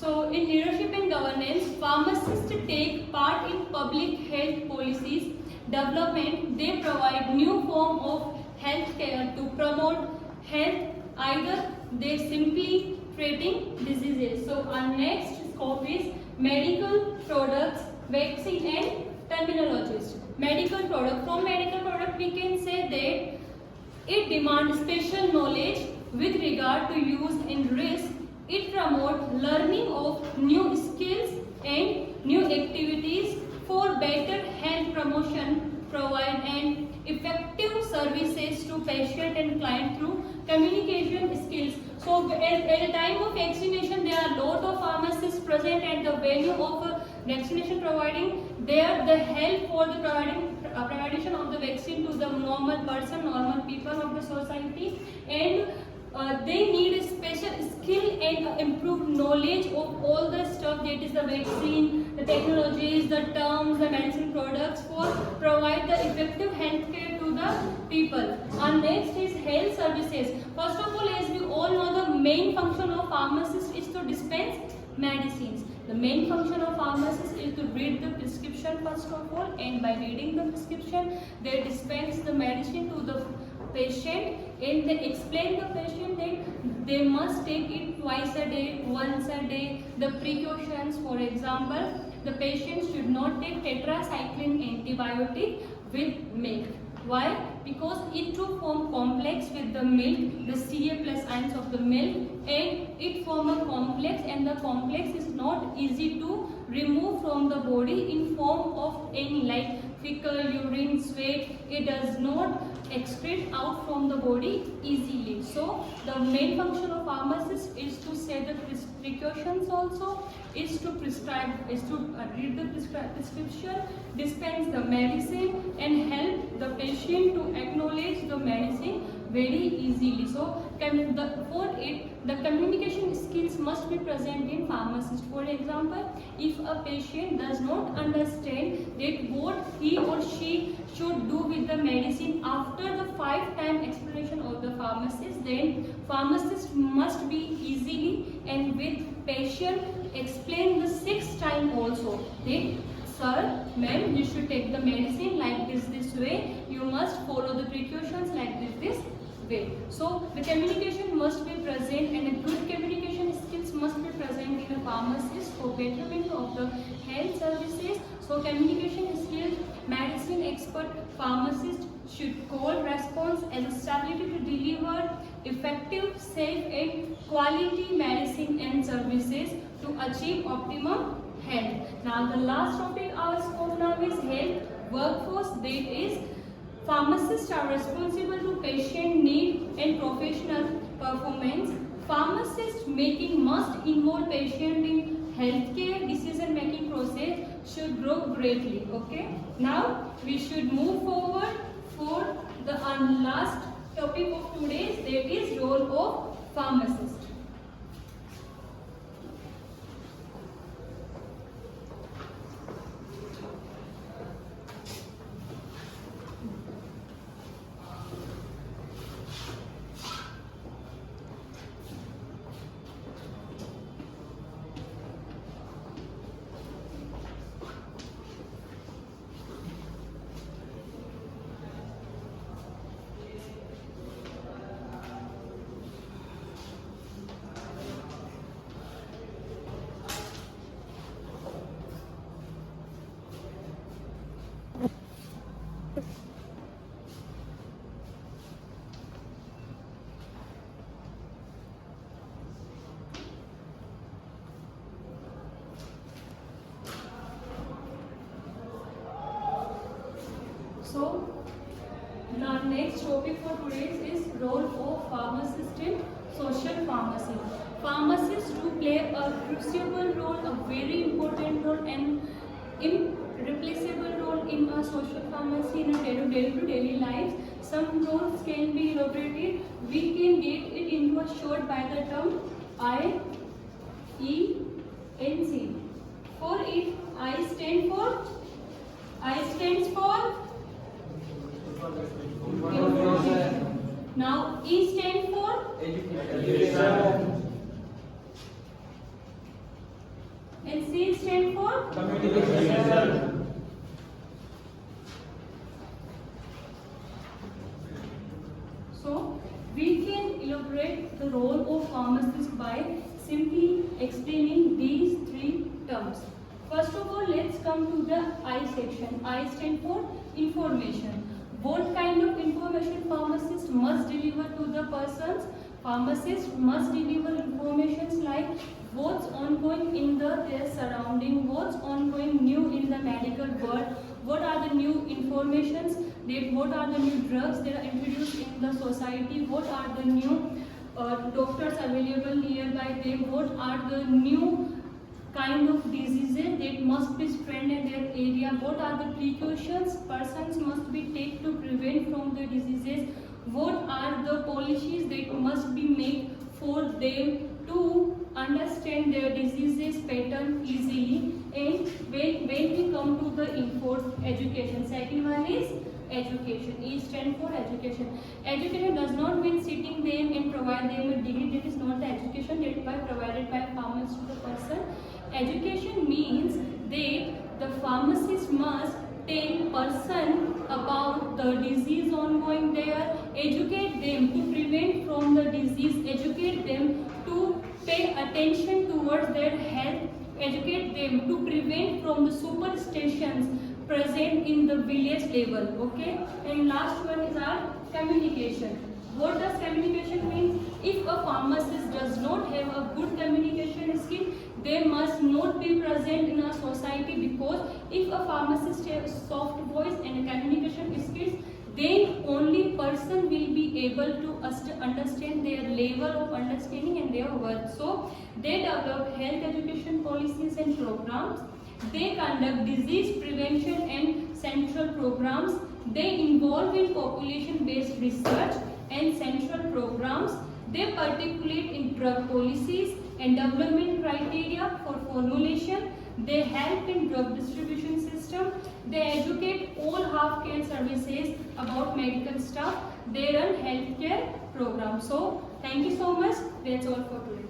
So in leadership and governance, pharmacists take part in public health policies development. They provide new form of healthcare to promote health. Either they simply treating diseases. So our next scope is medical products, vaccine and terminologies. Medical product. From medical product we can say that it demands special knowledge with regard to use and risk. It promotes learning of new skills and new activities for better health promotion, provide and effective services to patient and client through communication skills. So at the time of vaccination, there are a lot of pharmacists present at the venue of vaccination providing there the help for the provision of the vaccine to the normal person, normal people of the society, and they need a special skill and improved knowledge of all the stuff that is the vaccine, the technologies, the terms, the medicine products for provide the effective healthcare to the people. And next is health services. First of all, as we all know, the main function of pharmacist is to dispense medicines. The main function of pharmacist is to read the prescription first of all, and by reading the prescription, they dispense the medicine to the patient, and they explain the patient that they must take it twice a day, once a day. The precautions, for example, the patient should not take tetracycline antibiotic with milk. Why? Because it to form complex with the milk, the Ca plus ions of the milk, and it form a complex, and the complex is not easy to remove from the body in form of any like fecal, urine, sweat. It does not excrete out from the body easily. So the main function of pharmacist is to say the precautions also, is to prescribe, is to read the prescription, dispense the medicine, and help the patient to acknowledge the medicine very easily. So for it, the communication skills must be present in pharmacist. For example, if a patient does not understand that what he or she should do with the medicine after the 5-time explanation of the pharmacist, then pharmacist must be easily and with patience explain the 6th time also that sir, ma'am, you should take the medicine like this way, you must follow the precautions like this way. So the communication must be present, and a good communication skills must be present in a pharmacist for betterment of the health services. So communication skills, medicine expert pharmacist should call response as a stability to deliver effective, safe and quality medicine and services to achieve optimum health. Now the last topic our scope now is health workforce, that is pharmacists are responsible to patient need and professional performance. Pharmacist making must involve patient in healthcare decision making process should grow greatly. Okay. Now we should move forward for the last topic of today's, that is role of pharmacist. So now next topic for today is role of pharmacist in social pharmacy. Pharmacists do play a crucial role, a very important role and irreplaceable role in a social pharmacy in a day-to-day life. Some roles can be elaborated. We can get it into a short by the term IENC. For it, I stands for information. Now E stands for education. Communication. So, we can elaborate the role of pharmacist by simply explaining these three terms. First of all, let's come to the I section. I stand for information. What kind of information pharmacist must deliver to the persons? Pharmacist must deliver information like what's ongoing in their surrounding, what's ongoing new in the medical world, what are the new informations, what are the new drugs that are introduced in the society, what are the new doctors available nearby them, what are the new kind of diseases that must be spread in their area, what are the precautions persons must be take to prevent from the diseases, what are the policies that must be made for them to understand their diseases pattern easily. And when we come to the education, second one is education. E stand for education. Education does not mean sitting them and provide them a degree. That is not the education that is provided by pharmacist to the person. Education means that the pharmacist must tell person about the disease ongoing there, educate them to prevent from the disease, educate them to pay attention towards their health, educate them to prevent from the superstitions present in the village level. Okay, and last one is our communication. What does communication mean? If a pharmacist does not have a good communication skill, they must not be present in a society, because if a pharmacist has soft voice and communication skills, then only person will be able to understand their level of understanding and their work. So they develop health education policies and programs. They conduct disease prevention and central programs. They involve in population-based research and central programs. They particulate in drug policies and development criteria for formulation. They help in drug distribution system. They educate all healthcare services about medical stuff. They run healthcare programs. So thank you so much. That's all for today.